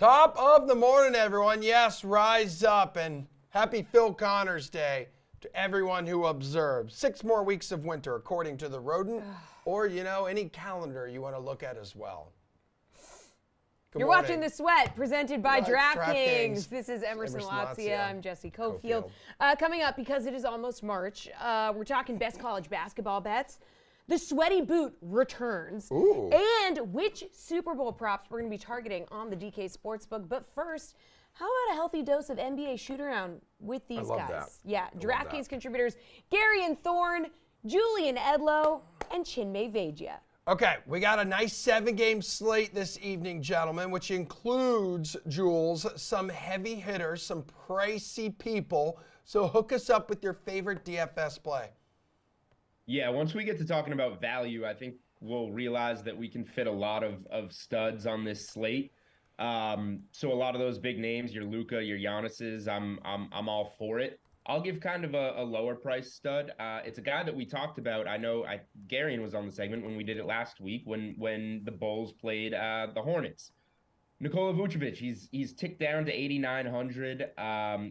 Top of the morning, everyone. Yes, rise up and happy Phil Connors Day to everyone who observes. 6 more weeks of winter, according to the rodent, or, any calendar you want to look at as well. You're watching The Sweat, presented by DraftKings. This is Emerson Latzia. I'm Jesse Cofield. Coming up, because it is almost March, we're talking best college basketball bets. The Sweaty Boot returns. Ooh. And which Super Bowl props we're going to be targeting on the DK Sportsbook. But first, how about a healthy dose of NBA shoot-around with these guys? That. Yeah, DraftKings contributors Gary and Thorne, Julian Edlow, and Chinmay Vaidya. Okay, we got a nice 7-game slate this evening, gentlemen, which includes, Jules, some heavy hitters, some pricey people. So hook us up with your favorite DFS play. Yeah, once we get to talking about value, I think we'll realize that we can fit a lot of studs on this slate. So a lot of those big names, your Luka, your Giannis's, I'm all for it. I'll give kind of a lower price stud. It's a guy that we talked about. I know Garion was on the segment when we did it last week when the Bulls played the Hornets. Nikola Vucevic, he's ticked down to 8,900.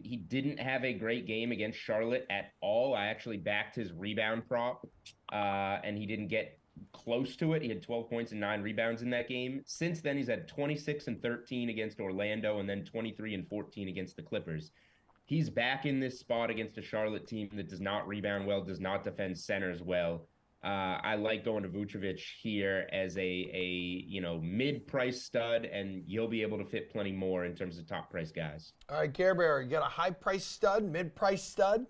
He didn't have a great game against Charlotte at all. I actually backed his rebound prop, and he didn't get close to it. He had 12 points and 9 rebounds in that game. Since then, he's had 26 and 13 against Orlando, and then 23 and 14 against the Clippers. He's back in this spot against a Charlotte team that does not rebound well, does not defend centers well. I like going to Vucevic here as a mid-price stud, and you'll be able to fit plenty more in terms of top-price guys. All right, Care Bear, you got a high-price stud, mid-price stud?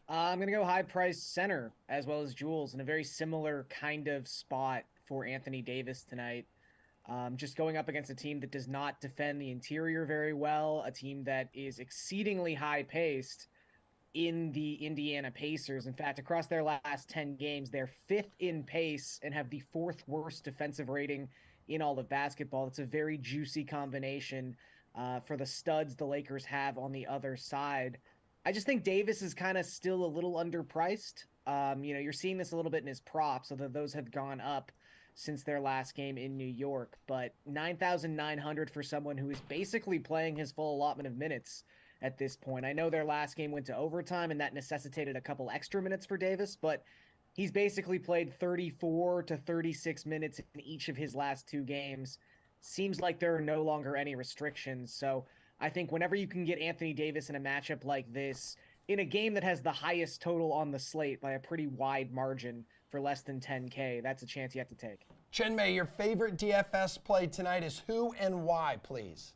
I'm going to go high-price center as well as Jules in a very similar kind of spot for Anthony Davis tonight. Just going up against a team that does not defend the interior very well, a team that is exceedingly high-paced in the Indiana Pacers. In fact, across their last 10 games, they're 5th in pace and have the 4th worst defensive rating in all of basketball. It's a very juicy combination for the studs the Lakers have on the other side. I just think Davis is kind of still a little underpriced. You're seeing this a little bit in his props, although those have gone up since their last game in New York. But 9,900 for someone who is basically playing his full allotment of minutes at this point. I know their last game went to overtime, and that necessitated a couple extra minutes for Davis, but he's basically played 34 to 36 minutes in each of his last 2 games. Seems like there are no longer any restrictions. So I think whenever you can get Anthony Davis in a matchup like this, in a game that has the highest total on the slate by a pretty wide margin for less than 10K, that's a chance you have to take. Chinmay, your favorite DFS play tonight is who and why, please?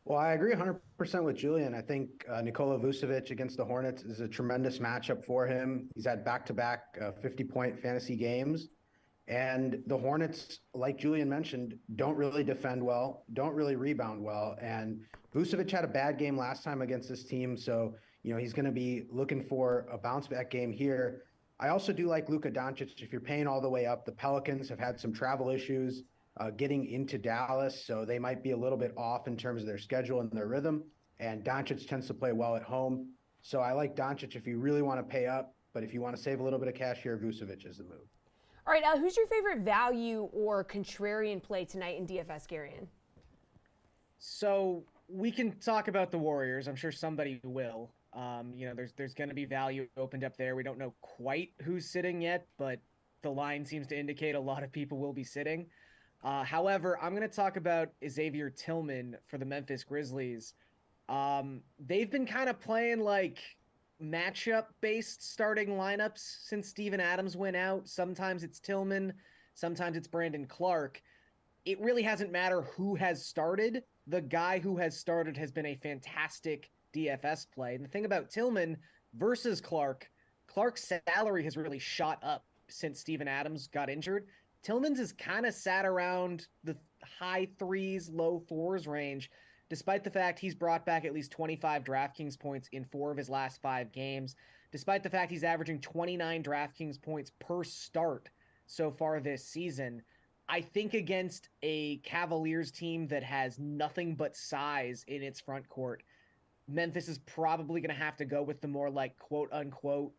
Well, I agree 100% with Julian. I think Nikola Vucevic against the Hornets is a tremendous matchup for him. He's had back-to-back 50-point fantasy games. And the Hornets, like Julian mentioned, don't really defend well, don't really rebound well. And Vucevic had a bad game last time against this team, so he's going to be looking for a bounce-back game here. I also do like Luka Doncic. If you're paying all the way up, the Pelicans have had some travel issues getting into Dallas, so they might be a little bit off in terms of their schedule and their rhythm. And Doncic tends to play well at home. So I like Doncic if you really want to pay up, but if you want to save a little bit of cash here, Vucevic is the move. All right, who's your favorite value or contrarian play tonight in DFS, Garion? So we can talk about the Warriors. I'm sure somebody will. There's going to be value opened up there. We don't know quite who's sitting yet, but the line seems to indicate a lot of people will be sitting. However, I'm going to talk about Xavier Tillman for the Memphis Grizzlies. They've been kind of playing like matchup-based starting lineups since Steven Adams went out. Sometimes it's Tillman, sometimes it's Brandon Clark. It really hasn't mattered who has started. The guy who has started has been a fantastic DFS play. And the thing about Tillman versus Clark's salary has really shot up since Steven Adams got injured. Tillman's has kind of sat around the high 3s, low 4s range, despite the fact he's brought back at least 25 DraftKings points in 4 of his last 5 games, despite the fact he's averaging 29 DraftKings points per start so far this season. I think against a Cavaliers team that has nothing but size in its front court, Memphis is probably going to have to go with the more like quote-unquote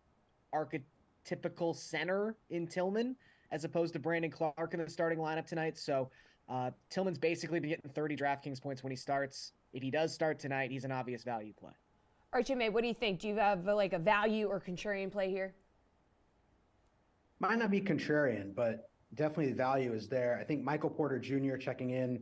archetypical center in Tillman, as opposed to Brandon Clark in the starting lineup tonight. So Tillman's basically been getting 30 DraftKings points when he starts. If he does start tonight, he's an obvious value play. All right, Jimmy, what do you think? Do you have like a value or contrarian play here? Might not be contrarian, but definitely the value is there. I think Michael Porter Jr. checking in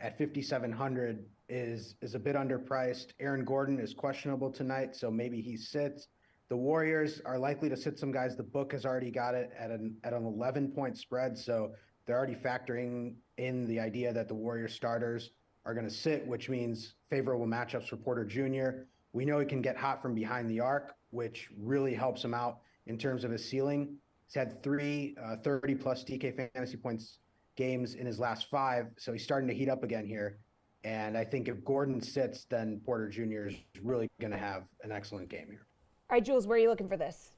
at 5,700 is a bit underpriced. Aaron Gordon is questionable tonight, so maybe he sits. The Warriors are likely to sit some guys. The book has already got it at an 11-point spread, so they're already factoring in the idea that the Warriors starters are going to sit, which means favorable matchups for Porter Jr. We know he can get hot from behind the arc, which really helps him out in terms of his ceiling. He's had 3 30-plus DK fantasy points games in his last 5, so he's starting to heat up again here. And I think if Gordon sits, then Porter Jr. is really going to have an excellent game here. All right, Jules, where are you looking for this?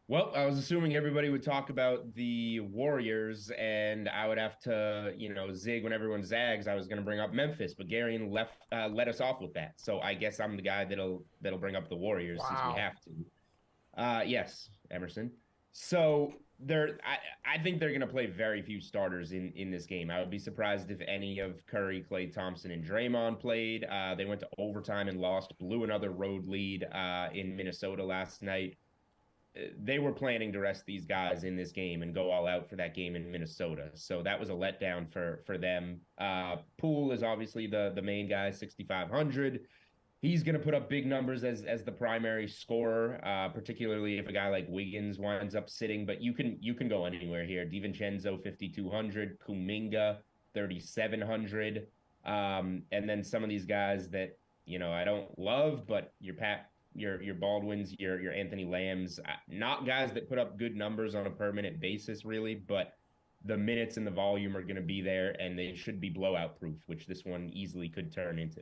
Well, I was assuming everybody would talk about the Warriors, and I would have to, zig when everyone zags. I was going to bring up Memphis, but Garion let us off with that. So I guess I'm the guy that'll bring up the Warriors since we have to. Yes, Emerson. So I think they're going to play very few starters in this game. I would be surprised if any of Curry, Klay Thompson, and Draymond played. They went to overtime and lost, blew another road lead in Minnesota last night. They were planning to rest these guys in this game and go all out for that game in Minnesota. So that was a letdown for them. Poole is obviously the main guy, 6,500. He's going to put up big numbers as the primary scorer, particularly if a guy like Wiggins winds up sitting. But you can go anywhere here. DiVincenzo, 5,200. Kuminga, 3,700. And then some of these guys that I don't love, but your Baldwins, your Anthony Lambs, not guys that put up good numbers on a permanent basis, really, but the minutes and the volume are going to be there, and they should be blowout proof, which this one easily could turn into.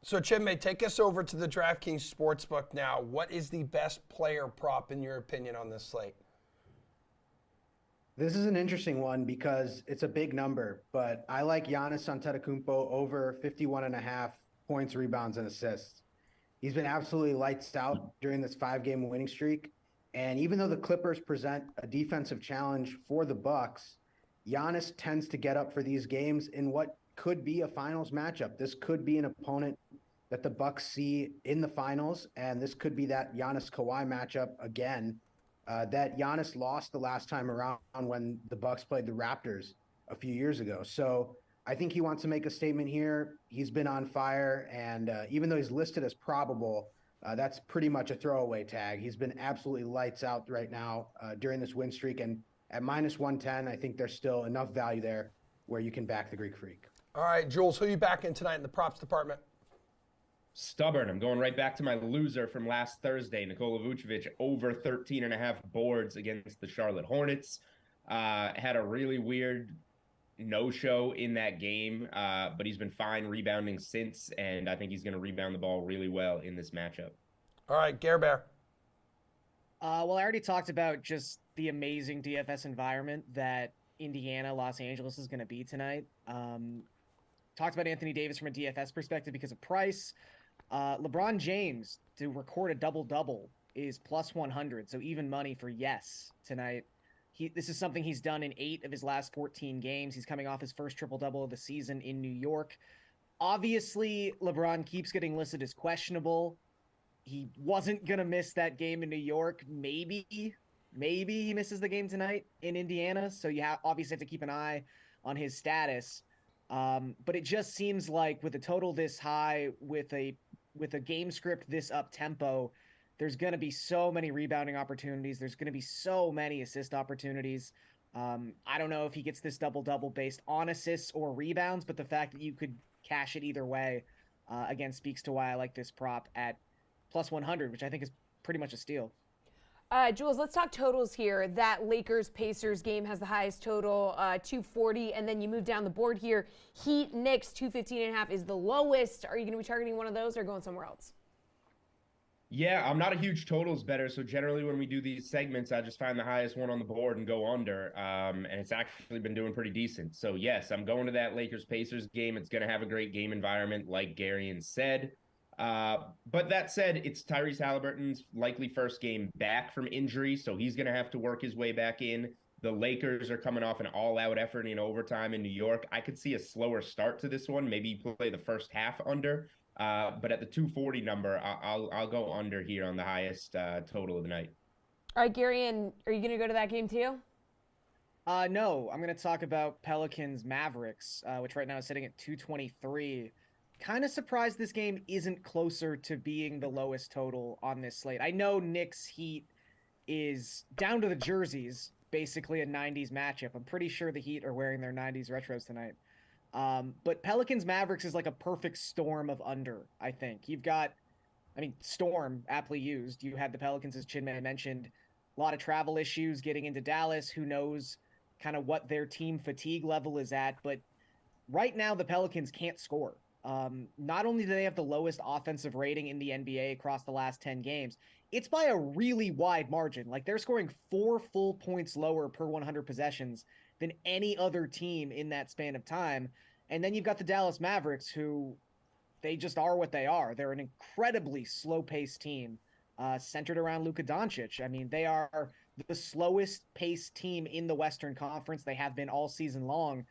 So, Chinmay, take us over to the DraftKings Sportsbook now. What is the best player prop, in your opinion, on this slate? This is an interesting one because it's a big number, but I like Giannis Antetokounmpo over 51.5 points, rebounds, and assists. He's been absolutely lights out during this 5-game winning streak. And even though the Clippers present a defensive challenge for the Bucks, Giannis tends to get up for these games in what could be a finals matchup. This could be an opponent that the Bucks see in the finals, and this could be that Giannis-Kawhi matchup again that Giannis lost the last time around when the Bucks played the Raptors a few years ago. So I think he wants to make a statement here. He's been on fire, and even though he's listed as probable, that's pretty much a throwaway tag. He's been absolutely lights out right now during this win streak, and at minus 110, I think there's still enough value there where you can back the Greek Freak. All right, Jules, who are you backing tonight in the props department? Stubborn. I'm going right back to my loser from last Thursday, Nikola Vucevic, over 13.5 boards against the Charlotte Hornets. Had a really weird no-show in that game, but he's been fine rebounding since, and I think he's going to rebound the ball really well in this matchup. All right, Gare Bear. Well, I already talked about just the amazing DFS environment that Indiana, Los Angeles is going to be tonight. Talked about Anthony Davis from a DFS perspective because of price. LeBron James to record a double-double is plus 100, so even money for yes tonight. This is something he's done in 8 of his last 14 games. He's coming off his first triple-double of the season in New York. Obviously, LeBron keeps getting listed as questionable. He wasn't going to miss that game in New York. Maybe he misses the game tonight in Indiana, so you obviously have to keep an eye on his status. But it just seems like with a total this high, with a game script this up-tempo, there's going to be so many rebounding opportunities. There's going to be so many assist opportunities. I don't know if he gets this double-double based on assists or rebounds, but the fact that you could cash it either way, again, speaks to why I like this prop at plus 100, which I think is pretty much a steal. Jules, let's talk totals here. That Lakers-Pacers game has the highest total, 240, and then you move down the board here. Heat-Knicks, 215.5 is the lowest. Are you going to be targeting one of those or going somewhere else? Yeah, I'm not a huge totals better, so generally when we do these segments, I just find the highest one on the board and go under, and it's actually been doing pretty decent. So yes, I'm going to that Lakers-Pacers game. It's going to have a great game environment, like Garion said. But that said, it's Tyrese Halliburton's likely first game back from injury, so he's going to have to work his way back in. The Lakers are coming off an all-out effort in overtime in New York. I could see a slower start to this one. Maybe play the first half under. But at the 240 number, I'll go under here on the highest total of the night. All right, Gary, and are you going to go to that game too? No, I'm going to talk about Pelicans Mavericks, which right now is sitting at 223. Kind of surprised this game isn't closer to being the lowest total on this slate. I know Knicks Heat is down to the jerseys, basically a 90s matchup. I'm pretty sure the Heat are wearing their 90s retros tonight. But Pelicans Mavericks is like a perfect storm of under, I think. You've got, storm, aptly used. You had the Pelicans, as Chinmay mentioned, a lot of travel issues getting into Dallas. Who knows kind of what their team fatigue level is at. But right now, the Pelicans can't score. Not only do they have the lowest offensive rating in the NBA across the last 10 games, it's by a really wide margin. Like, they're scoring 4 full points lower per 100 possessions than any other team in that span of time. And then you've got the Dallas Mavericks, who they just are what they are. They're an incredibly slow-paced team centered around Luka Doncic. They are the slowest paced team in the Western Conference. They have been all season long.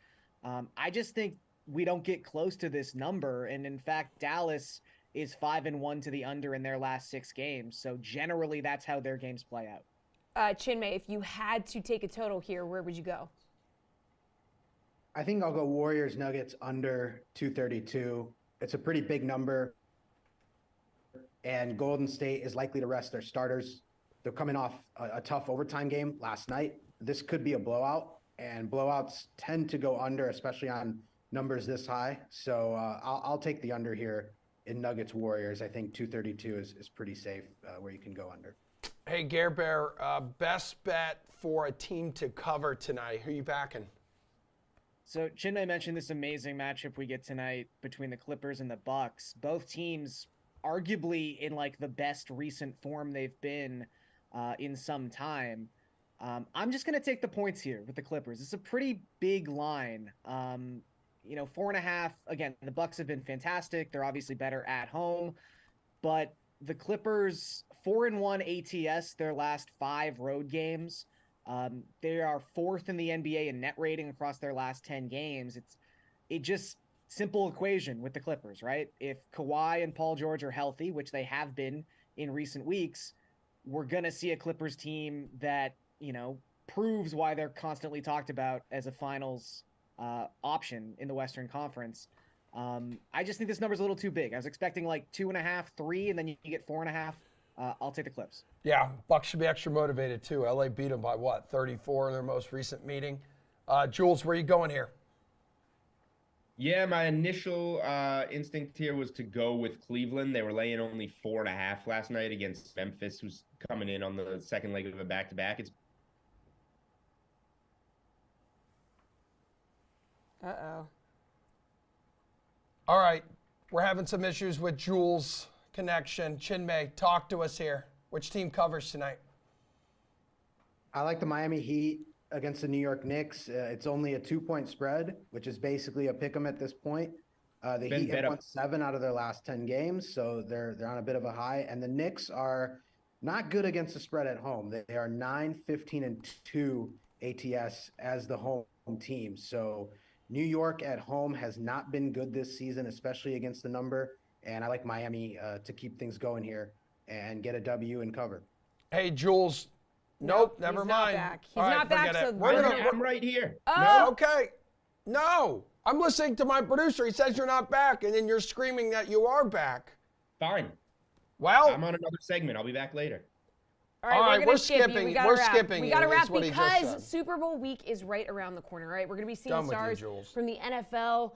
I just think we don't get close to this number. And in fact, Dallas is 5-1 to the under in their last 6 games. So generally that's how their games play out. Chinmay, if you had to take a total here, where would you go? I think I'll go Warriors Nuggets under 232. It's a pretty big number. And Golden State is likely to rest their starters. They're coming off a tough overtime game last night. This could be a blowout, and blowouts tend to go under, especially on numbers this high. So I'll take the under here in Nuggets Warriors. I think 232 is pretty safe where you can go under. Hey, Gare Bear, best bet for a team to cover tonight. Who are you backing? So Chinmay mentioned this amazing matchup we get tonight between the Clippers and the Bucks. Both teams arguably in like the best recent form they've been in some time. I'm just going to take the points here with the Clippers. It's a pretty big line. 4.5. Again, the Bucks have been fantastic. They're obviously better at home, but the Clippers 4-1 ATS their last 5 road games. They are 4th in the NBA in net rating across their last 10 games. It just simple equation with the Clippers, right? If Kawhi and Paul George are healthy, which they have been in recent weeks, we're going to see a Clippers team that, proves why they're constantly talked about as a finals option in the Western Conference. I just think this number's a little too big. I was expecting like 2.5, 3, and then you get 4.5. I'll take the Clips. Yeah, Bucks should be extra motivated too. LA beat them by 34 in their most recent meeting. Jules, where are you going here? Yeah, my initial instinct here was to go with Cleveland. They were laying only 4.5 last night against Memphis, who's coming in on the second leg of a back-to-back. Uh-oh. All right, we're having some issues with Jules' connection. Chinmay, talk to us here. Which team covers tonight? I like the Miami Heat against the New York Knicks. It's only a 2-point spread, which is basically a pick 'em at this point. The Heat have won 7 out of their last 10 games, so they're on a bit of a high. And the Knicks are not good against the spread at home. They are 9-15-2 ATS as the home team. So New York at home has not been good this season, especially against the number. And I like Miami to keep things going here and get a W and cover. Hey, Jules. Nope, never mind. He's not back. So I'm right here. Oh. No, okay. No, I'm listening to my producer. He says you're not back, and then you're screaming that you are back. Fine. Well, I'm on another segment. I'll be back later. All right, we're skipping. We're skipping. We got to wrap is what he just because said. Super Bowl week is right around the corner, right? We're going to be seeing Done with you, stars Jules. from the NFL,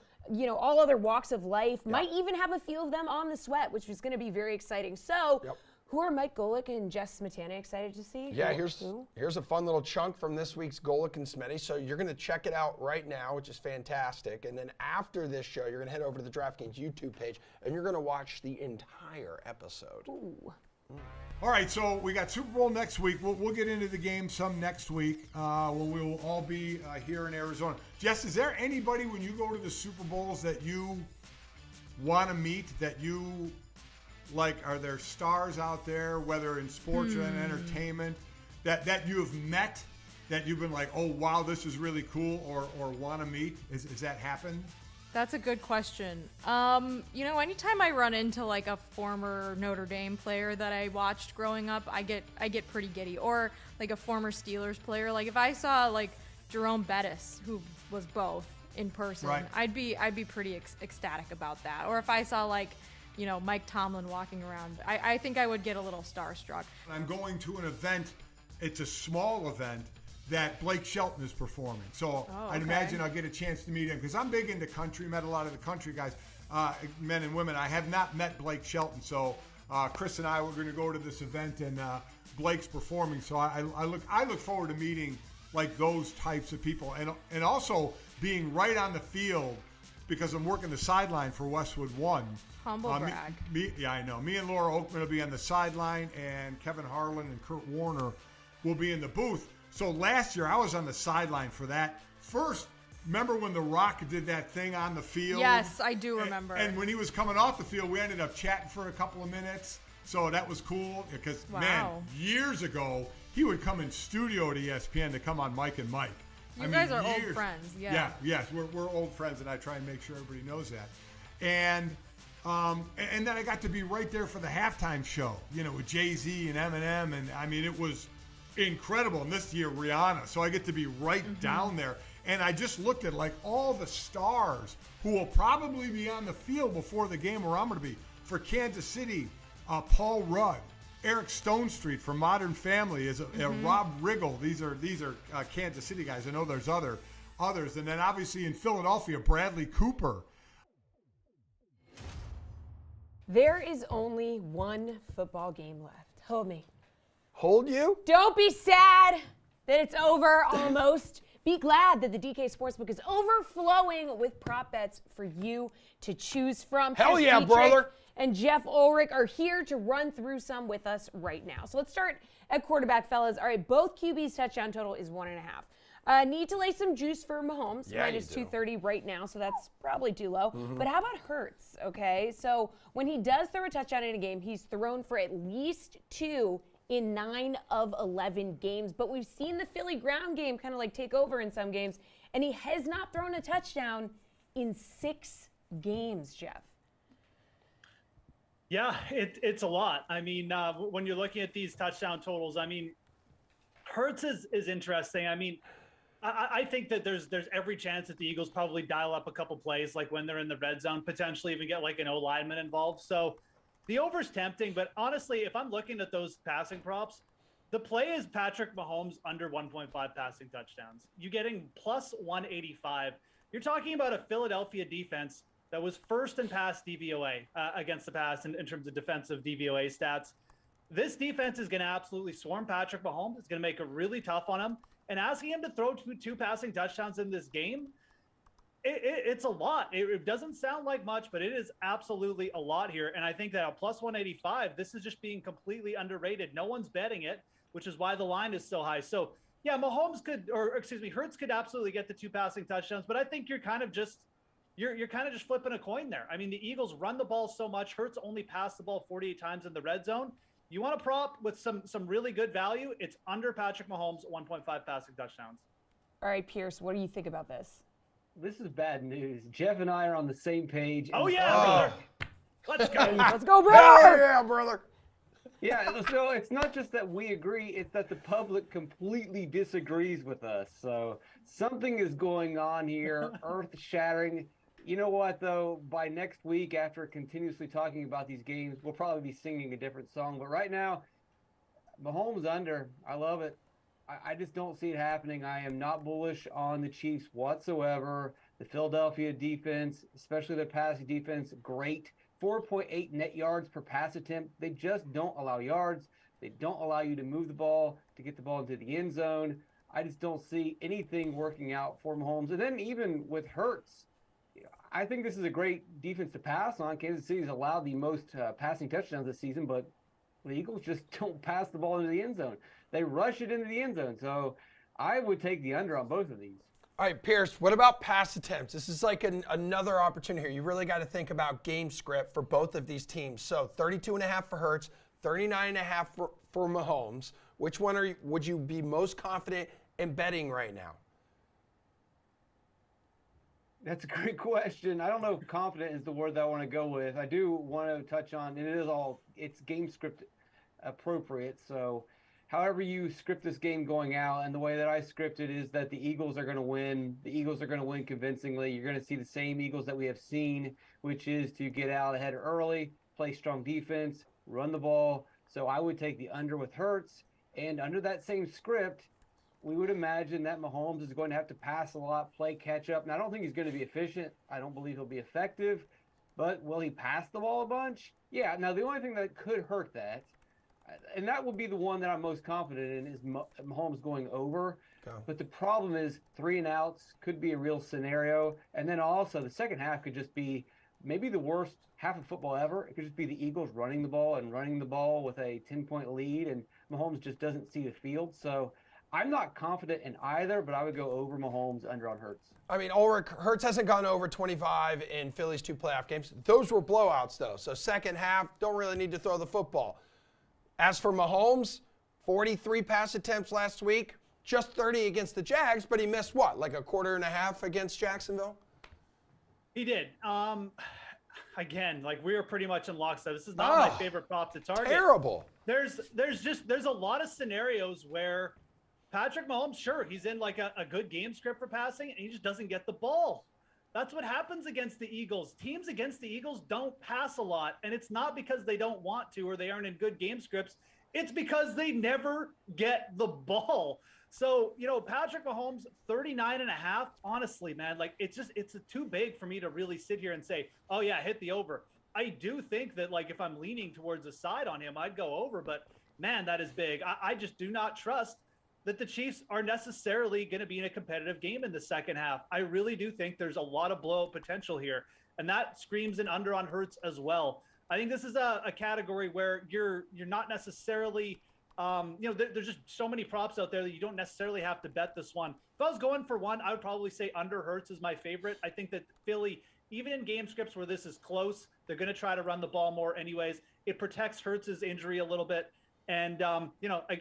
all other walks of life. Might even have a few of them on the sweat, which is going to be very exciting. So, who are Mike Golick and Jess Smetana excited to see? Yeah, here's a fun little chunk from this week's Golick and Smetty. So you're going to check it out right now, which is fantastic. And then after this show, you're going to head over to the DraftKings YouTube page, and you're going to watch the entire episode. Ooh. All right, so we got Super Bowl next week. We'll get into the game some next week when we will all be here in Arizona. Jess, is there anybody when you go to the Super Bowls that you want to meet, that you like? Are there stars out there, whether in sports or in entertainment, that you have met that you've been like, oh, wow, this is really cool, or want to meet? Is that happened? That's a good question. Anytime I run into like a former Notre Dame player that I watched growing up, I get pretty giddy. Or like a former Steelers player. Like if I saw like Jerome Bettis, who was both in person, right. I'd be pretty ecstatic about that. Or if I saw like, Mike Tomlin walking around, I think I would get a little starstruck. I'm going to an event. It's a small event that Blake Shelton is performing. So I'd imagine I'll get a chance to meet him because I'm big into country, met a lot of the country guys, men and women. I have not met Blake Shelton. So Chris and I were going to go to this event and Blake's performing. So I look forward to meeting like those types of people and also being right on the field because I'm working the sideline for Westwood One. Humble brag. Yeah, I know. Me and Laura Oakman will be on the sideline and Kevin Harlan and Kurt Warner will be in the booth. So last year, I was on the sideline for that. First, remember when The Rock did that thing on the field? Yes, I do remember. And when he was coming off the field, we ended up chatting for a couple of minutes. So that was cool because, man, years ago, he would come in studio to ESPN to come on Mike and Mike. You guys are old friends, yeah. Yeah, yes, we're old friends, and I try and make sure everybody knows that. And then I got to be right there for the halftime show, with Jay-Z and Eminem, and I mean, it was incredible. And this year, Rihanna. So I get to be right down there. And I just looked at like all the stars who will probably be on the field before the game where I'm going to be. For Kansas City, Paul Rudd, Eric Stonestreet from Modern Family, Rob Riggle. These are Kansas City guys. I know there's others. And then obviously in Philadelphia, Bradley Cooper. There is only one football game left. Hold me. Hold you? Don't be sad that it's over almost. Be glad that the DK Sportsbook is overflowing with prop bets for you to choose from. Hell Chris yeah, Dietrich brother. And Jeff Ulrich are here to run through some with us right now. So let's start at quarterback, fellas. All right, both QB's touchdown total is 1.5. Need to lay some juice for Mahomes, minus 230 right now, so that's probably too low. But how about Hurts, okay? So when he does throw a touchdown in a game, he's thrown for at least 2 in 9 of 11 games. But we've seen the Philly ground game kind of like take over in some games, and he has not thrown a touchdown in 6 games, Jeff. Yeah, it's a lot. I mean, when you're looking at these touchdown totals, I mean, Hurts is interesting. I mean, I think that there's every chance that the Eagles probably dial up a couple plays, like when they're in the red zone, potentially even get like an O-lineman involved. So the over's tempting, but honestly, if I'm looking at those passing props, the play is Patrick Mahomes under 1.5 passing touchdowns. You're getting plus 185. You're talking about a Philadelphia defense that was first in pass DVOA against the pass in terms of defensive DVOA stats. This defense is going to absolutely swarm Patrick Mahomes. It's going to make it really tough on him. And asking him to throw two passing touchdowns in this game, it's a lot. It doesn't sound like much, but it is absolutely a lot here. And I think that at plus 185, this is just being completely underrated. No one's betting it, which is why the line is so high. So, yeah, Hurts could absolutely get the 2 passing touchdowns, but I think you're kind of just flipping a coin there. I mean, the Eagles run the ball so much. Hurts only passed the ball 48 times in the red zone. You want to prop with some really good value, it's under Patrick Mahomes, 1.5 passing touchdowns. All right, Pierce, what do you think about this? This is bad news. Jeff and I are on the same page. Oh, yeah, brother. Let's go. Let's go, brother. Yeah, brother. Yeah, so it's not just that we agree, it's that the public completely disagrees with us. So something is going on here, earth-shattering. You know what, though? By next week, after continuously talking about these games, we'll probably be singing a different song. But right now, Mahomes under. I love it. I just don't see it happening. I am not bullish on the Chiefs whatsoever. The Philadelphia defense, especially their passing defense, great. 4.8 net yards per pass attempt. They just don't allow yards. They don't allow you to move the ball, to get the ball into the end zone. I just don't see anything working out for Mahomes. And then even with Hurts, I think this is a great defense to pass on. Kansas City's allowed the most passing touchdowns this season, but the Eagles just don't pass the ball into the end zone. They rush it into the end zone. So I would take the under on both of these. All right, Pierce, what about pass attempts? This is like another opportunity here. You really got to think about game script for both of these teams. So 32.5 for Hurts, 39.5 for Mahomes. Which one would you be most confident in betting right now? That's a great question. I don't know if confident is the word that I want to go with. I do want to touch on, and it's game script appropriate. So however you script this game going out, and the way that I script it is that the Eagles are going to win. The Eagles are going to win convincingly. You're going to see the same Eagles that we have seen, which is to get out ahead early, play strong defense, run the ball. So I would take the under with Hurts, and under that same script, we would imagine that Mahomes is going to have to pass a lot, play catch up. And I don't think he's going to be efficient. I don't believe he'll be effective. But will he pass the ball a bunch? Yeah. Now, the only thing that could hurt that, and that will be the one that I'm most confident in, is Mahomes going over. But the problem is 3 and outs could be a real scenario. And then also the second half could just be maybe the worst half of football ever. It could just be the Eagles running the ball with a 10-point lead, and Mahomes just doesn't see the field. So I'm not confident in either, but I would go over Mahomes, under on Hurts. I mean, Hurts hasn't gone over 25 in Philly's 2 playoff games. Those were blowouts, though. So second half, don't really need to throw the football. As for Mahomes, 43 pass attempts last week, just 30 against the Jags, but he missed what, like a quarter and a half against Jacksonville? He did. Again, like we are pretty much in lockstep. This is not my favorite prop to target. Terrible. There's a lot of scenarios where Patrick Mahomes, sure, he's in like a good game script for passing, and he just doesn't get the ball. That's what happens against the Eagles. Teams against the Eagles don't pass a lot, and it's not because they don't want to or they aren't in good game scripts. It's because they never get the ball. So, Patrick Mahomes, 39.5, honestly, man, like it's too big for me to really sit here and say, oh yeah, hit the over. I do think that like if I'm leaning towards a side on him, I'd go over, but man, that is big. I just do not trust that the Chiefs are necessarily going to be in a competitive game in the second half. I really do think there's a lot of blowout potential here, and that screams an under on Hurts as well. I think this is a category where you're not necessarily, there's just so many props out there that you don't necessarily have to bet this one. If I was going for one, I would probably say under Hurts is my favorite. I think that Philly, even in game scripts where this is close, they're going to try to run the ball more anyways. It protects Hurts' injury a little bit. And,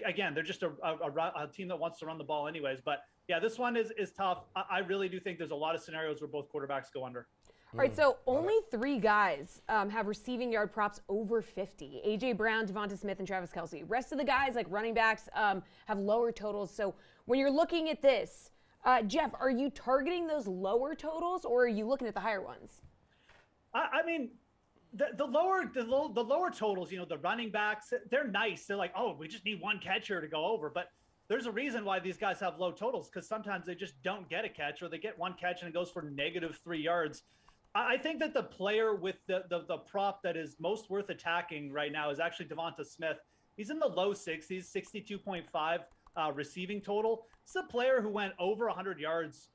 again, they're just a team that wants to run the ball anyways. But, yeah, this one is tough. I really do think there's a lot of scenarios where both quarterbacks go under. All right, so only 3 guys have receiving yard props over 50. A.J. Brown, Devonta Smith, and Travis Kelce. Rest of the guys, like running backs, have lower totals. So when you're looking at this, Jeff, are you targeting those lower totals, or are you looking at the higher ones? I mean, the lower totals, the running backs, they're nice. They're like, oh, we just need one catcher to go over. But there's a reason why these guys have low totals, because sometimes they just don't get a catch, or they get one catch and it goes for -3 yards. I think that the player with the prop that is most worth attacking right now is actually Devonta Smith. He's in the low 60s, 62.5 receiving total. It's a player who went over 100 yards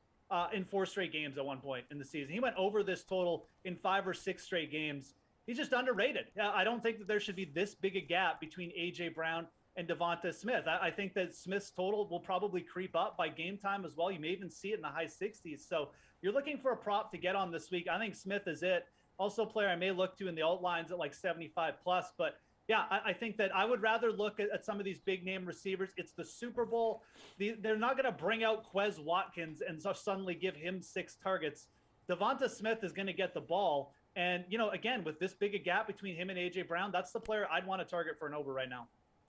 in 4 straight games at one point in the season. He went over this total in 5 or 6 straight games. He's just underrated. I don't think that there should be this big a gap between A.J. Brown and Devonta Smith. I think that Smith's total will probably creep up by game time as well. You may even see it in the high 60s. So you're looking for a prop to get on this week. I think Smith is it. Also a player I may look to in the alt lines at like 75 plus. But yeah, I think that I would rather look at some of these big name receivers. It's the Super Bowl. They're not going to bring out Quez Watkins and so suddenly give him 6 targets. Devonta Smith is going to get the ball. And, again, with this big a gap between him and A.J. Brown, that's the player I'd want to target for an over right now.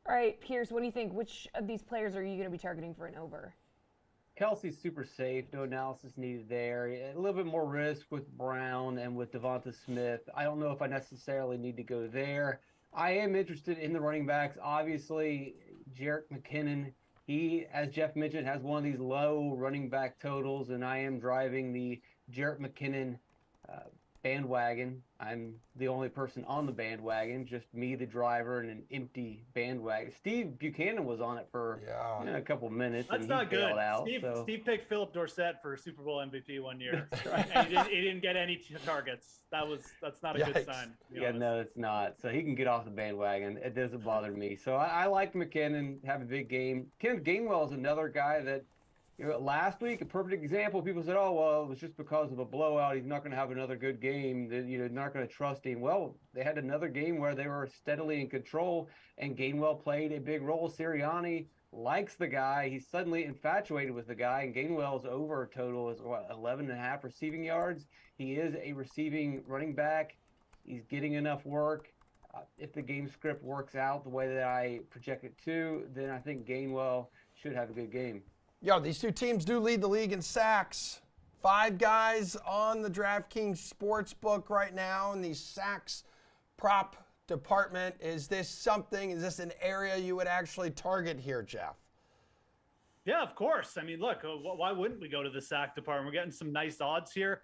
All right, Pierce, what do you think? Which of these players are you going to be targeting for an over? Kelce's super safe. No analysis needed there. A little bit more risk with Brown and with Devonta Smith. I don't know if I necessarily need to go there. I am interested in the running backs. Obviously, Jerick McKinnon, he, as Jeff mentioned, has one of these low running back totals, and I am driving the Jerick McKinnon bandwagon. I'm the only person on the bandwagon, just me, the driver, and an empty bandwagon. Steve Buchanan was on it for a couple minutes. That's and not he good. Out, Steve picked Philip Dorsett for Super Bowl MVP one year. That's right. And he didn't get any targets. That's not a good sign. Yeah, no, it's not. So he can get off the bandwagon. It doesn't bother me. So I like McKinnon, have a big game. Kenneth Gainwell is another guy that, last week, a perfect example, people said, oh, well, it was just because of a blowout. He's not going to have another good game. Not going to trust him. Well, they had another game where they were steadily in control, and Gainwell played a big role. Sirianni likes the guy. He's suddenly infatuated with the guy, and Gainwell's over total is 11.5 receiving yards. He is a receiving running back. He's getting enough work. If the game script works out the way that I project it to, then I think Gainwell should have a good game. Yo, these two teams do lead the league in sacks. 5 guys on the DraftKings Sportsbook right now in the sacks prop department. Is this an area you would actually target here, Jeff? Yeah, of course. I mean, look, why wouldn't we go to the sack department? We're getting some nice odds here.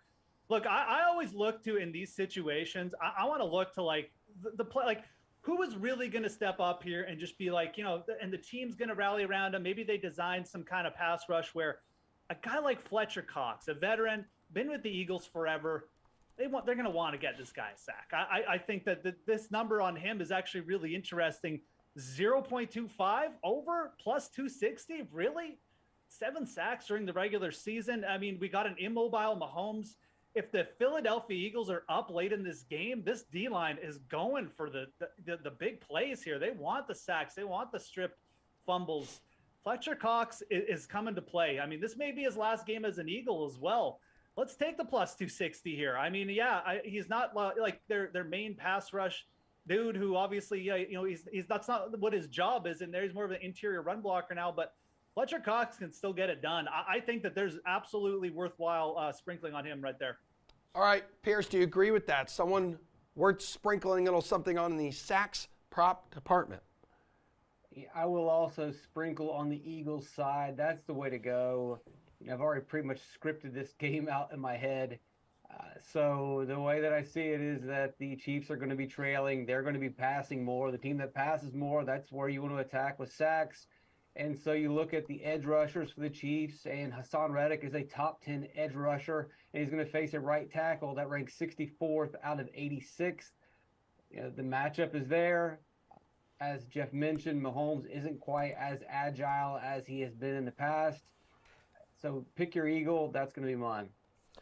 Look, I always look to, in these situations, I want to look to like the play, like who is really going to step up here and just be like, and the team's going to rally around him. Maybe they design some kind of pass rush where a guy like Fletcher Cox, a veteran, been with the Eagles forever, they're going to want to get this guy a sack. I think that this number on him is actually really interesting. 0.25 over plus 260. Really? 7 sacks during the regular season. I mean, we got an immobile Mahomes. If the Philadelphia Eagles are up late in this game, this D-line is going for the big plays here. They want the sacks. They want the stripped fumbles. Fletcher Cox is coming to play. I mean, this may be his last game as an Eagle as well. Let's take the plus 260 here. I mean, he's not like their main pass rush dude who obviously, he's that's not what his job is in there. He's more of an interior run blocker now, but Fletcher Cox can still get it done. I think that there's absolutely worthwhile sprinkling on him right there. All right, Pierce, do you agree with that? Someone worth sprinkling a little something on the sacks prop department. I will also sprinkle on the Eagles side. That's the way to go. I've already pretty much scripted this game out in my head. So the way that I see it is that the Chiefs are going to be trailing. They're going to be passing more. The team that passes more, that's where you want to attack with sacks. And so you look at the edge rushers for the Chiefs, and Hassan Reddick is a top 10 edge rusher, and he's going to face a right tackle that ranks 64th out of 86th. The matchup is there. As Jeff mentioned, Mahomes isn't quite as agile as he has been in the past. So pick your Eagle. That's going to be mine.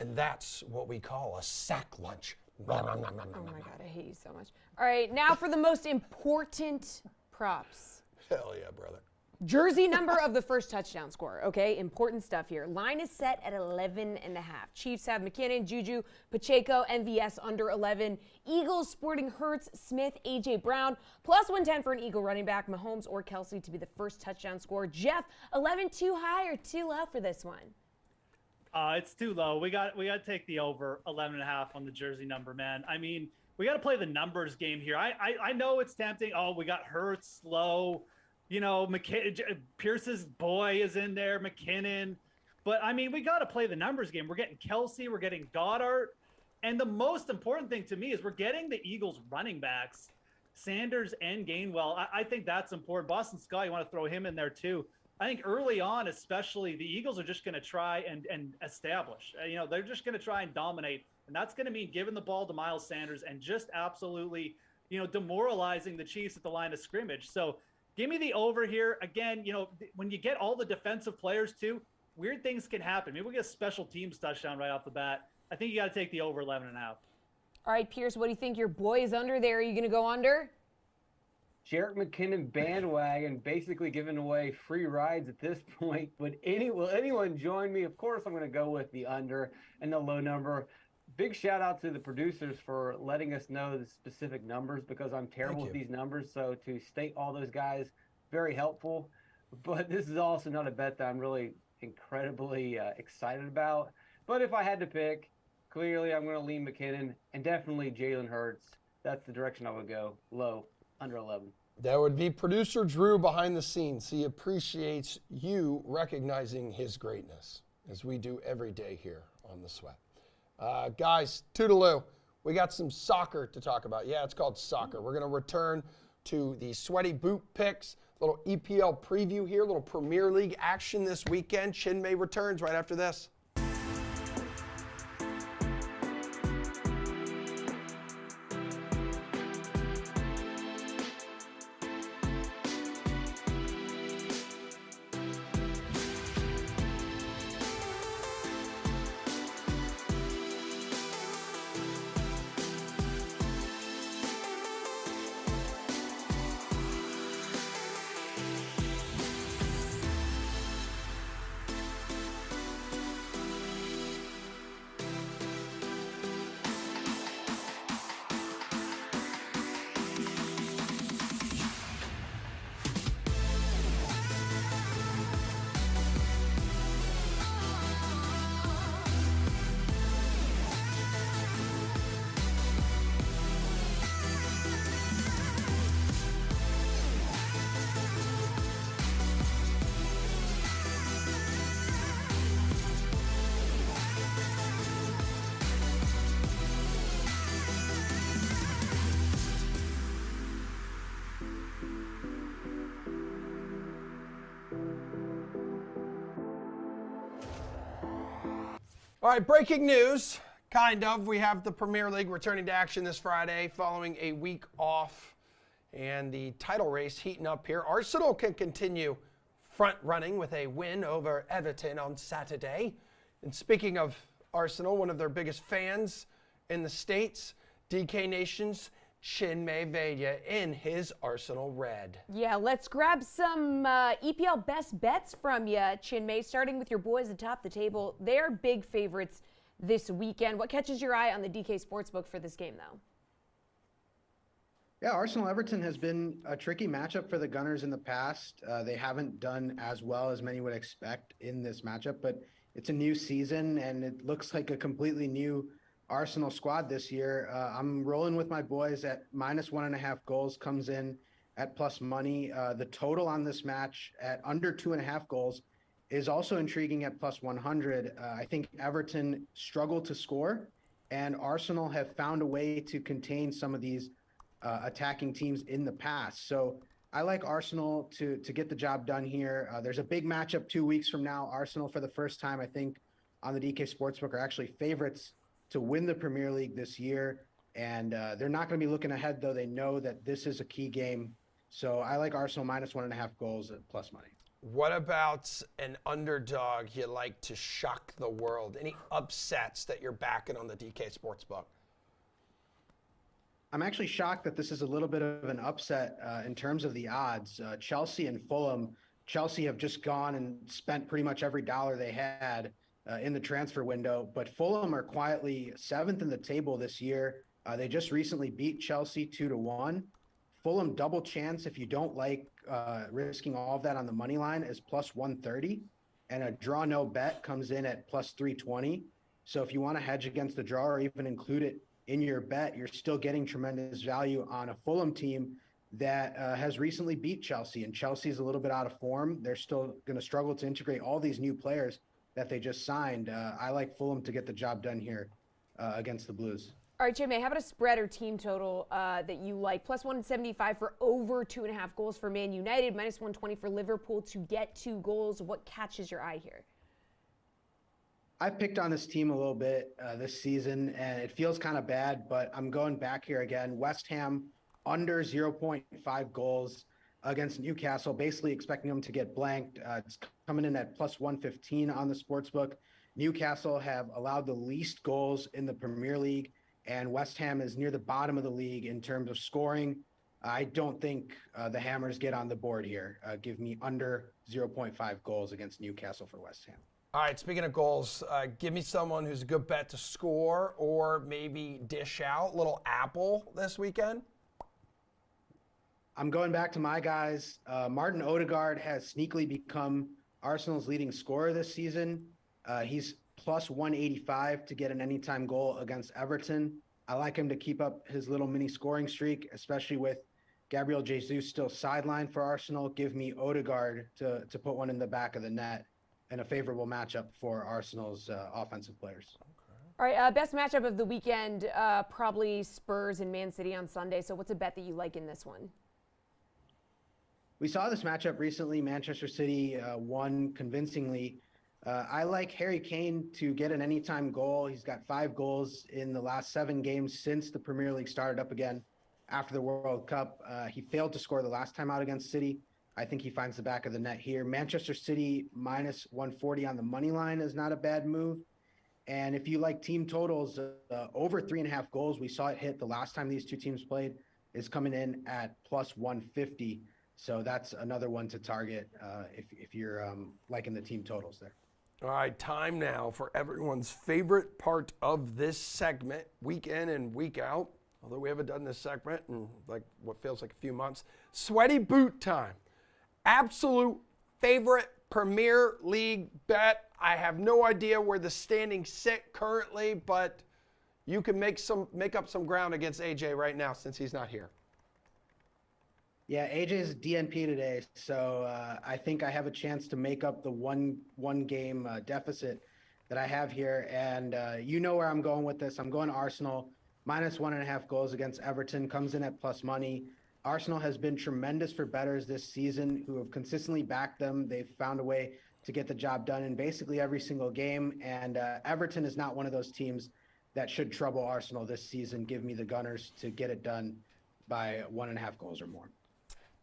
And that's what we call a sack lunch. Oh my God, I hate you so much. All right, now for the most important props. Hell yeah, brother. Jersey number of the first touchdown scorer. Okay, important stuff here. Line is set at 11.5. Chiefs have McKinnon, Juju, Pacheco, MVS under 11. Eagles sporting Hurts, Smith, A.J. Brown, plus 110 for an Eagle running back, Mahomes or Kelsey to be the first touchdown scorer. Jeff, 11 too high or too low for this one? It's too low. We got to take the over 11.5 on the jersey number, man. I mean, we got to play the numbers game here. I know it's tempting. Oh, we got Hurts low. Pierce's boy is in there, McKinnon. But, I mean, we got to play the numbers game. We're getting Kelsey. We're getting Goddard. And the most important thing to me is we're getting the Eagles running backs, Sanders and Gainwell. I think that's important. Boston Scott, you want to throw him in there too. I think early on, especially, the Eagles are just going to try and establish. They're just going to try and dominate. And that's going to mean giving the ball to Miles Sanders and just absolutely, demoralizing the Chiefs at the line of scrimmage. So, give me the over here. Again, when you get all the defensive players too, weird things can happen. Maybe we get a special teams touchdown right off the bat. I think you got to take the over 11.5. All right, Pierce, what do you think your boy is under there? Are you going to go under? Jerick McKinnon bandwagon, basically giving away free rides at this point. But will anyone join me? Of course, I'm going to go with the under and the low number. Big shout out to the producers for letting us know the specific numbers because I'm terrible with these numbers. So to state all those guys, very helpful. But this is also not a bet that I'm really incredibly excited about. But if I had to pick, clearly I'm going to lean McKinnon and definitely Jalen Hurts. That's the direction I would go. Low, under 11. That would be producer Drew behind the scenes. He appreciates you recognizing his greatness, as we do every day here on The Sweat. Guys, toodaloo. We got some soccer to talk about. Yeah, it's called soccer. We're going to return to the Sweaty Boot picks, little EPL preview here, little Premier League action this weekend. Chinmay returns right after this. All right, breaking news, kind of. We have the Premier League returning to action this Friday following a week off and the title race heating up here. Arsenal can continue front running with a win over Everton on Saturday. And speaking of Arsenal, one of their biggest fans in the States, DK Nation's Chinmay Vaidya in his Arsenal red. Yeah, let's grab some EPL best bets from you, Chinmay, starting with your boys atop the table. They're big favorites this weekend. What catches your eye on the DK Sportsbook for this game, though? Yeah, Arsenal-Everton has been a tricky matchup for the Gunners in the past. They haven't done as well as many would expect in this matchup, but it's a new season, and it looks like a completely new Arsenal squad this year. I'm rolling with my boys at -1.5 goals, comes in at plus money. The total on this match at under 2.5 goals is also intriguing at plus 100. I think Everton struggle to score, and Arsenal have found a way to contain some of these attacking teams in the past. So I like Arsenal to get the job done here. There's a big matchup 2 weeks from now. Arsenal, for the first time, I think, on the DK Sportsbook, are actually favorites to win the Premier League this year. And they're not going to be looking ahead, though. They know that this is a key game. So I like Arsenal -1.5 goals at plus money. What about an underdog you like to shock the world? Any upsets that you're backing on the DK Sportsbook? I'm actually shocked that this is a little bit of an upset in terms of the odds. Chelsea and Fulham. Chelsea have just gone and spent pretty much every dollar they had in the transfer window, but Fulham are quietly 7th in the table this year. They just recently beat Chelsea 2-1. Fulham double chance, if you don't like risking all of that on the money line, is plus 130, and a draw no bet comes in at plus 320. So if you want to hedge against the draw or even include it in your bet, you're still getting tremendous value on a Fulham team that has recently beat Chelsea, and Chelsea's a little bit out of form. They're still going to struggle to integrate all these new players that they just signed. I like Fulham to get the job done here against the Blues. All right, Jimmy, how about a spread or team total that you like? Plus 175 for over 2.5 goals for Man United, -120 for Liverpool to get 2 goals. What catches your eye here? I've picked on this team a little bit this season, and it feels kind of bad, but I'm going back here again. West Ham under 0.5 goals against Newcastle, basically expecting them to get blanked. It's coming in at plus 115 on the sportsbook. Newcastle have allowed the least goals in the Premier League, and West Ham is near the bottom of the league in terms of scoring. I don't think the Hammers get on the board here. Give me under 0.5 goals against Newcastle for West Ham. All right, speaking of goals, give me someone who's a good bet to score or maybe dish out. Little Apple this weekend. I'm going back to my guys. Martin Odegaard has sneakily become Arsenal's leading scorer this season. He's plus 185 to get an anytime goal against Everton. I like him to keep up his little mini scoring streak, especially with Gabriel Jesus still sidelined for Arsenal. Give me Odegaard to put one in the back of the net and a favorable matchup for Arsenal's offensive players. All right, best matchup of the weekend, probably Spurs and Man City on Sunday. So what's a bet that you like in this one? We saw this matchup recently. Manchester City won convincingly. I like Harry Kane to get an anytime goal. He's got 5 goals in the last 7 games since the Premier League started up again after the World Cup. He failed to score the last time out against City. I think he finds the back of the net here. Manchester City minus 140 on the money line is not a bad move. And if you like team totals, over 3.5 goals, we saw it hit the last time these two teams played, is coming in at plus 150. So that's another one to target if you're liking the team totals there. All right, time now for everyone's favorite part of this segment, week in and week out. Although we haven't done this segment in like what feels like a few months. Sweaty boot time. Absolute favorite Premier League bet. I have no idea where the standings sit currently, but you can make up some ground against AJ right now since he's not here. Yeah, AJ's DNP today, so I think I have a chance to make up the one game deficit that I have here. And you know where I'm going with this. I'm going Arsenal minus 1.5 goals against Everton, comes in at plus money. Arsenal has been tremendous for bettors this season who have consistently backed them. They've found a way to get the job done in basically every single game. And Everton is not one of those teams that should trouble Arsenal this season. Give me the Gunners to get it done by 1.5 goals or more.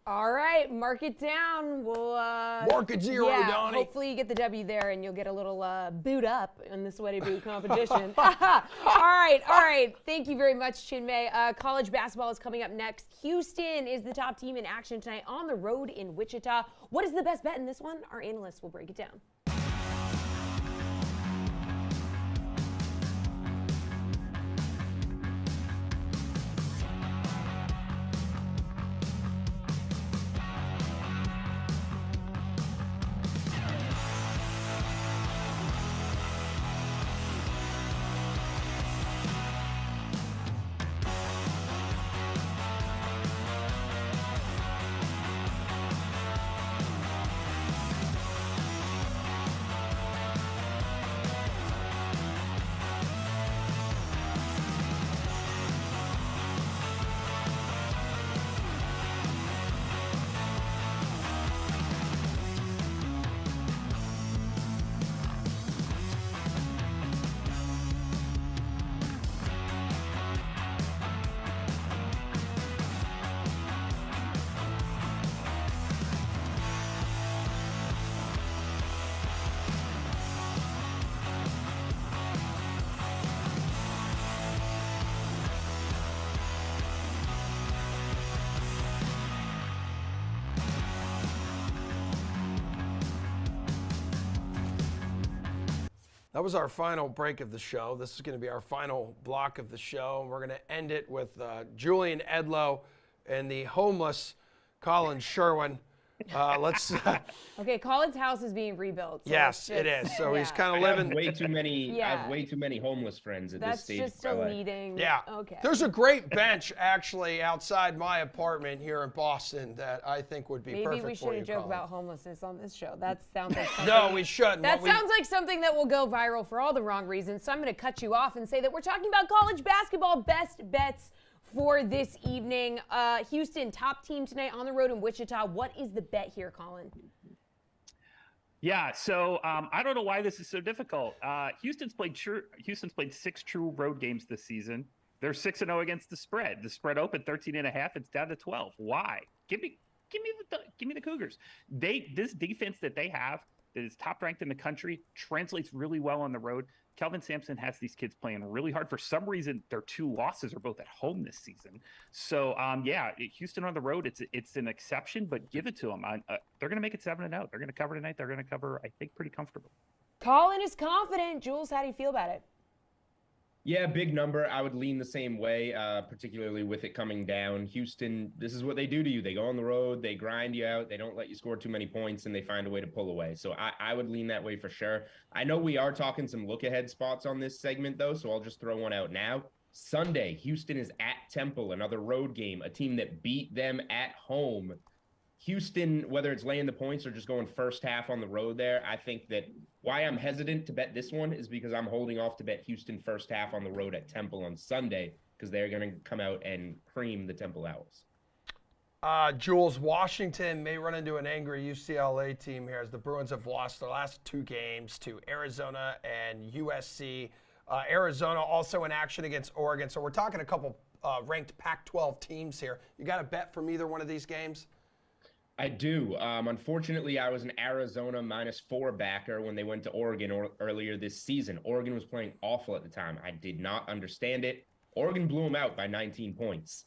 All right, mark it down. We'll mark it zero, Donnie. Hopefully you get the W there, and you'll get a little boot up in the sweaty boot competition. All right. Thank you very much, Chinmay. College basketball is coming up next. Houston is the top team in action tonight on the road in Wichita. What is the best bet in this one? Our analysts will break it down. That was our final break of the show. This is going to be our final block of the show. We're going to end it with Julian Edlow and the homeless Colin Sherwin. Okay, Colin's house is being rebuilt. So yes, it is. So he's kind of living. I have way too many homeless friends at this stage. That's just a leading. Yeah. Okay. There's a great bench actually outside my apartment here in Boston that I think would be perfect for you. Maybe we shouldn't joke about homelessness on this show. That sounds like something. No, we shouldn't. That sounds like something that will go viral for all the wrong reasons. So I'm going to cut you off and say that we're talking about college basketball best bets for this evening. Houston, top team tonight on the road in Wichita. What is the bet here, Colin? Yeah, so I don't know why this is so difficult. Houston's played 6 true road games this season. They're 6-0 against the spread. The spread opened 13.5. It's down to 12. Why? Give me the Cougars. This defense that they have that is top ranked in the country translates really well on the road. Kelvin Sampson has these kids playing really hard. For some reason, their 2 losses are both at home this season. So, Houston on the road, it's an exception, but give it to them. They're going to make it 7-0. They're going to cover tonight. They're going to cover, I think, pretty comfortable. Colin is confident. Jules, how do you feel about it? Yeah, big number. I would lean the same way, particularly with it coming down. Houston, this is what they do to you. They go on the road, they grind you out, they don't let you score too many points, and they find a way to pull away. So I would lean that way for sure. I know we are talking some look-ahead spots on this segment, though, so I'll just throw one out now. Sunday, Houston is at Temple, another road game, a team that beat them at home. Houston, whether it's laying the points or just going first half on the road there, I think that why I'm hesitant to bet this one is because I'm holding off to bet Houston first half on the road at Temple on Sunday because they're going to come out and cream the Temple Owls. Jules, Washington may run into an angry UCLA team here as the Bruins have lost their last 2 games to Arizona and USC. Arizona also in action against Oregon. So we're talking a couple ranked Pac-12 teams here. You got a bet from either one of these games? I do. Unfortunately, I was an Arizona -4 backer when they went to Oregon earlier this season. Oregon was playing awful at the time. I did not understand it. Oregon blew them out by 19 points.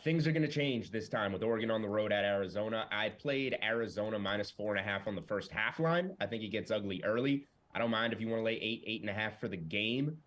Things are going to change this time with Oregon on the road at Arizona. I played Arizona -4.5 on the first half line. I think it gets ugly early. I don't mind if you want to lay 8.5 for the game.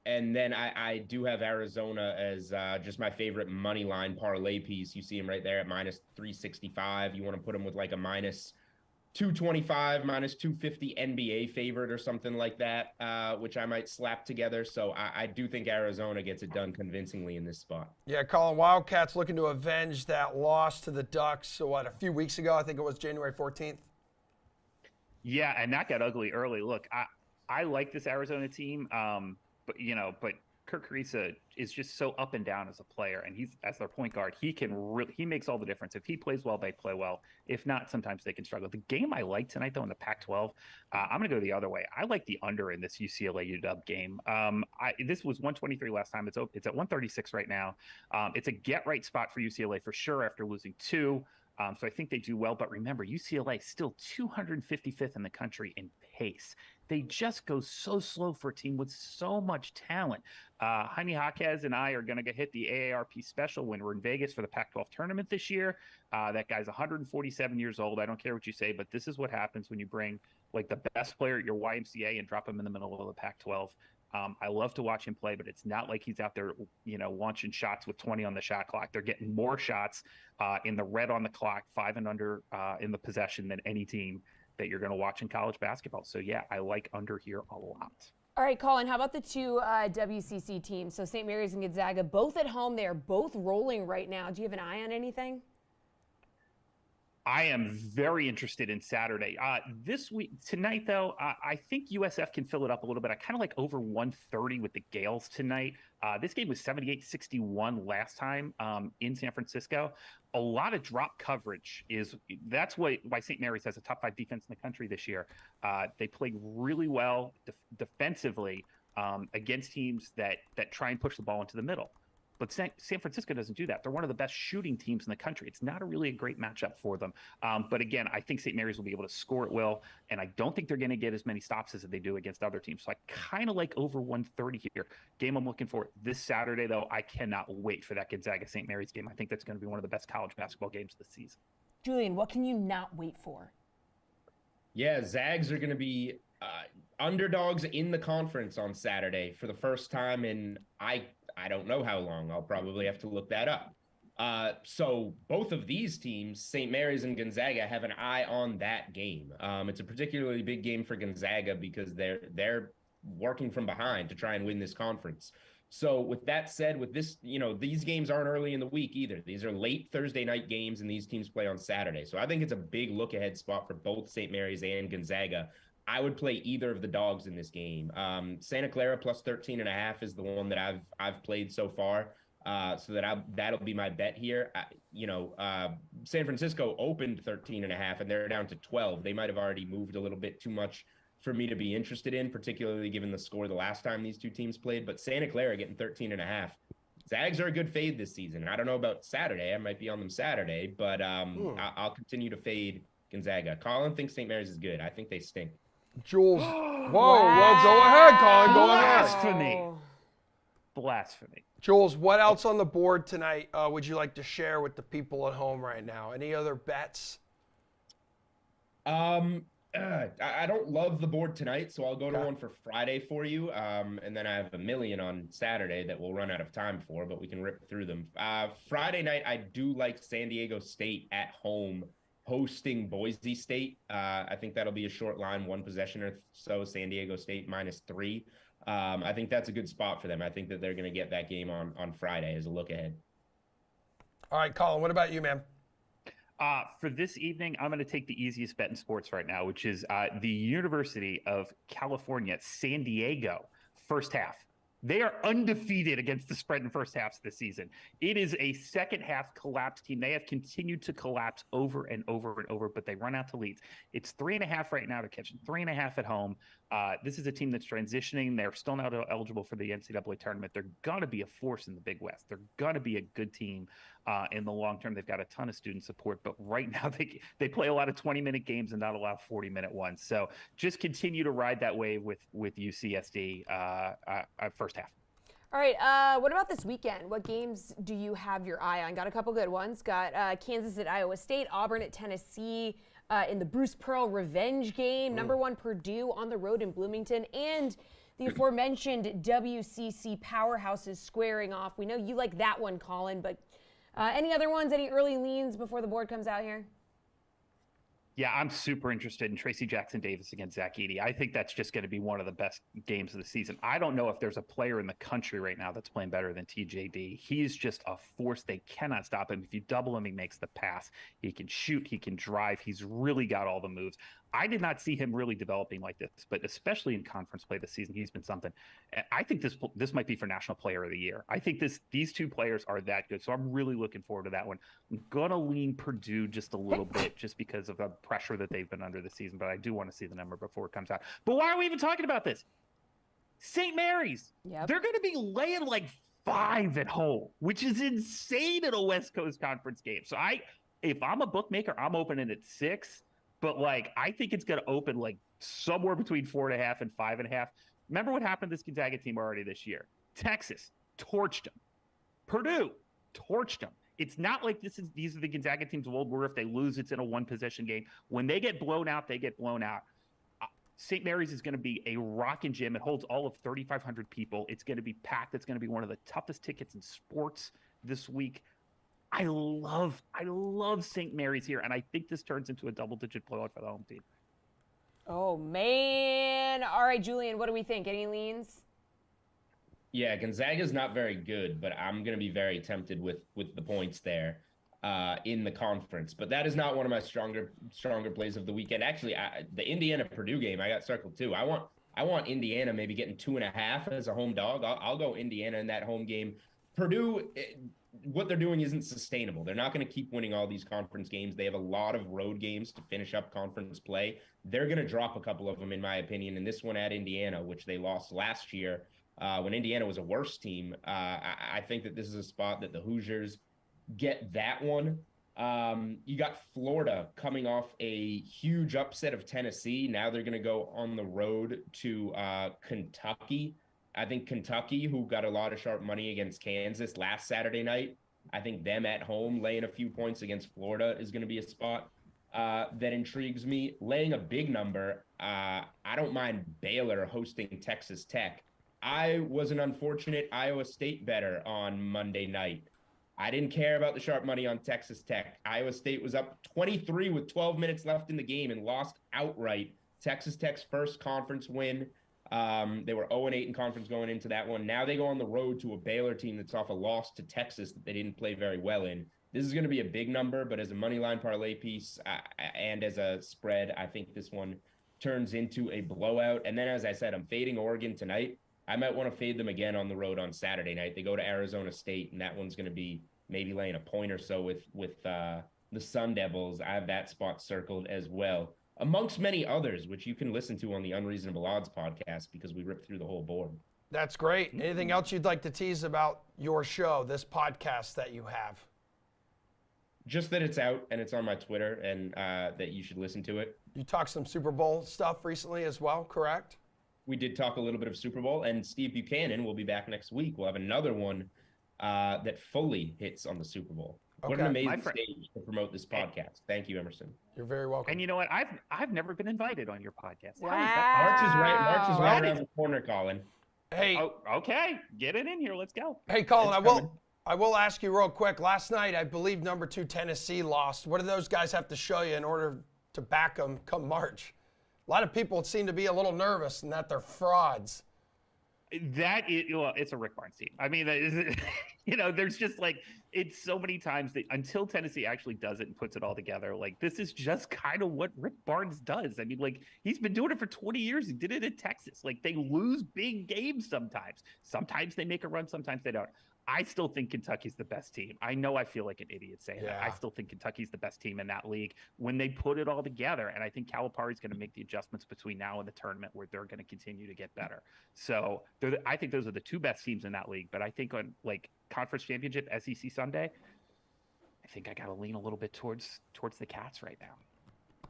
And then I do have Arizona as just my favorite money line parlay piece. You see him right there at -365. You want to put him with like a -225, -250 NBA favorite or something like that, which I might slap together. So I do think Arizona gets it done convincingly in this spot. Yeah, Colin, Wildcats looking to avenge that loss to the Ducks. So a few weeks ago? I think it was January 14th. Yeah, and that got ugly early. Look, I like this Arizona team. But Kirk Carissa is just so up and down as a player, and he's as their point guard. He makes all the difference. If he plays well, they play well. If not, sometimes they can struggle. The game I like tonight, though, in the Pac-12, I'm going to go the other way. I like the under in this UCLA UW game. This was 123 last time. It's at 136 right now. It's a get-right spot for UCLA for sure after losing 2. So I think they do well. But remember, UCLA is still 255th in the country in pace. They just go so slow for a team with so much talent. Jaime Jaquez and I are going to hit the AARP special when we're in Vegas for the Pac-12 tournament this year. That guy's 147 years old. I don't care what you say, but this is what happens when you bring like the best player at your YMCA and drop him in the middle of the Pac-12. I love to watch him play, but it's not like he's out there, launching shots with 20 on the shot clock. They're getting more shots in the red on the clock, 5 and under in the possession than any team that you're going to watch in college basketball. So, yeah, I like under here a lot. All right, Colin, how about the 2 WCC teams? So St. Mary's and Gonzaga, both at home. They are both rolling right now. Do you have an eye on anything? I am very interested in Saturday. This week, tonight, though, I think USF can fill it up a little bit. I kind of like over 130 with the Gales tonight. This game was 78-61 last time in San Francisco. A lot of drop coverage that's why St. Mary's has a top 5 defense in the country this year. They play really well defensively against teams that try and push the ball into the middle. But San Francisco doesn't do that. They're one of the best shooting teams in the country. It's not a great matchup for them. But again, I think St. Mary's will be able to score at will, and I don't think they're going to get as many stops as they do against other teams. So I kind of like over 130 here. Game I'm looking for this Saturday, though. I cannot wait for that Gonzaga-St. Mary's game. I think that's going to be one of the best college basketball games of the season. Julian, what can you not wait for? Yeah, Zags are going to be underdogs in the conference on Saturday for the first time in I don't know how long. I'll probably have to look that up. So both of these teams, St. Mary's and Gonzaga, have an eye on that game. It's a particularly big game for Gonzaga because they're working from behind to try and win this conference. So with that said, with this, these games aren't early in the week either. These are late Thursday night games, and these teams play on Saturday. So I think it's a big look-ahead spot for both St. Mary's and Gonzaga. I would play either of the dogs in this game. Santa Clara plus 13.5 is the one that I've played so far. So that'll be my bet here. San Francisco opened 13.5 and they're down to 12. They might have already moved a little bit too much for me to be interested in, particularly given the score the last time these two teams played. But Santa Clara getting 13.5. Zags are a good fade this season. I don't know about Saturday. I might be on them Saturday, but I'll continue to fade Gonzaga. Colin thinks St. Mary's is good. I think they stink. Jules. Whoa, well, go ahead, Colin. Go ahead. Blasphemy. Jules, what else on the board tonight would you like to share with the people at home right now? Any other bets? I don't love the board tonight, so I'll go to one for Friday for you. And then I have a million on Saturday that we'll run out of time for, but we can rip through them. Friday night, I do like San Diego State at home hosting Boise State. I think that'll be a short line, 1 possession or so. San Diego State -3. I think that's a good spot for them. I think that they're going to get that game on Friday as a look ahead. All right, Colin, what about you, man? For this evening, I'm going to take the easiest bet in sports right now, which is the University of California, San Diego, first half. They are undefeated against the spread in first halves this season. It is a second half collapse team. They have continued to collapse over and over and over, but they run out to leads. It's 3.5 right now to catch them, 3.5 at home. This is a team that's transitioning. They're still not eligible for the NCAA tournament. They're going to be a force in the Big West. They're going to be a good team in the long term. They've got a ton of student support, but right now they play a lot of 20-minute games and not a lot of 40-minute ones. So just continue to ride that wave with UCSD first half. All right, what about this weekend? What games do you have your eye on? Got a couple good ones. Got Kansas at Iowa State, Auburn at Tennessee, in the Bruce Pearl revenge game, number 1 Purdue on the road in Bloomington, and the aforementioned WCC powerhouses squaring off. We know you like that one, Colin, but any other ones, any early leans before the board comes out here? Yeah, I'm super interested in Tracy Jackson-Davis against Zach Edey. I think that's just going to be one of the best games of the season. I don't know if there's a player in the country right now that's playing better than TJD. He's just a force. They cannot stop him. If you double him, he makes the pass. He can shoot. He can drive. He's really got all the moves. I did not see him really developing like this, but especially in conference play this season, he's been something. I think this might be for National Player of the Year. I think these two players are that good, so I'm really looking forward to that one. I'm gonna lean Purdue just a little bit, just because of the pressure that they've been under this season, but I do want to see the number before it comes out. But why are we even talking about this? St. Mary's, they're going to be laying like 5 at home, which is insane in a West Coast Conference game. So if I'm a bookmaker, I'm opening at 6. But like, I think it's going to open like somewhere between 4.5 and 5.5. Remember what happened to this Gonzaga team already this year? Texas torched them. Purdue torched them. It's not like these are the Gonzaga teams of old where if they lose, it's in a 1-possession game. When they get blown out, they get blown out. St. Mary's is going to be a rockin' gym. It holds all of 3,500 people. It's going to be packed. It's going to be one of the toughest tickets in sports this week. I love St. Mary's here, and I think this turns into a double-digit blowout for the home team. Oh, man. All right, Julian, what do we think? Any leans? Yeah, Gonzaga's not very good, but I'm going to be very tempted with the points there in the conference. But that is not one of my stronger plays of the weekend. Actually, the Indiana-Purdue game, I got circled too. I want Indiana maybe getting 2.5 as a home dog. I'll go Indiana in that home game. Purdue, what they're doing isn't sustainable. They're not going to keep winning all these conference games. They have a lot of road games to finish up conference play. They're going to drop a couple of them, in my opinion. And this one at Indiana, which they lost last year when Indiana was a worse team, I think that this is a spot that the Hoosiers get that one. You got Florida coming off a huge upset of Tennessee. Now they're going to go on the road to Kentucky. I think Kentucky, who got a lot of sharp money against Kansas last Saturday night, I think them at home laying a few points against Florida is going to be a spot that intrigues me. Laying a big number, I don't mind Baylor hosting Texas Tech. I was an unfortunate Iowa State bettor on Monday night. I didn't care about the sharp money on Texas Tech. Iowa State was up 23 with 12 minutes left in the game and lost outright. Texas Tech's first conference win. They were 0-8 in conference going into that one. Now they go on the road to a Baylor team that's off a loss to Texas that they didn't play very well in. This is going to be a big number, but as a money line parlay piece and as a spread, I think this one turns into a blowout. And then, as I said, I'm fading Oregon tonight. I might want to fade them again on the road on Saturday night. They go to Arizona State, and that one's going to be maybe laying a point or so with the Sun Devils. I have that spot circled as well, amongst many others, which you can listen to on the Unreasonable Odds podcast because we ripped through the whole board. That's great. Anything else you'd like to tease about your show, this podcast that you have? Just that it's out and it's on my Twitter and that you should listen to it. You talked some Super Bowl stuff recently as well, correct? We did talk a little bit of Super Bowl, and Steve Buchanan will be back next week. We'll have another one that fully hits on the Super Bowl. Okay. What an amazing stage to promote this podcast. Thank you, Emerson. You're very welcome. And you know what? I've never been invited on your podcast. Wow. How is that? March is right around the corner, Colin. Hey. Oh, okay. Get it in here. Let's go. Hey, Colin, I will ask you real quick. Last night, I believe number 2 Tennessee lost. What do those guys have to show you in order to back them come March? A lot of people seem to be a little nervous and that they're frauds. That is, well, it's a Rick Barnes team. I mean, there's just like, it's so many times that until Tennessee actually does it and puts it all together, like this is just kind of what Rick Barnes does. I mean, like he's been doing it for 20 years. He did it in Texas. Like they lose big games sometimes. Sometimes they make a run. Sometimes they don't. I still think Kentucky's the best team. I know I feel like an idiot saying that. I still think Kentucky's the best team in that league when they put it all together. And I think Calipari's going to make the adjustments between now and the tournament where they're going to continue to get better. So I think those are the 2 best teams in that league. But I think on like conference championship, SEC Sunday, I think I got to lean a little bit towards the Cats right now.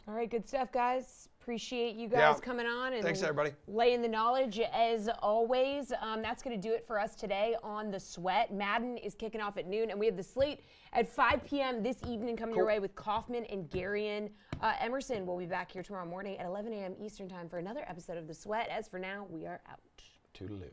All right, good stuff, guys. Appreciate you guys coming on and thanks, everybody. Laying the knowledge as always. That's going to do it for us today on The Sweat. Madden is kicking off at noon, and we have the slate at 5 p.m. this evening coming your way with Kaufman and Garion. Emerson will be back here tomorrow morning at 11 a.m. Eastern time for another episode of The Sweat. As for now, we are out. Toodaloo.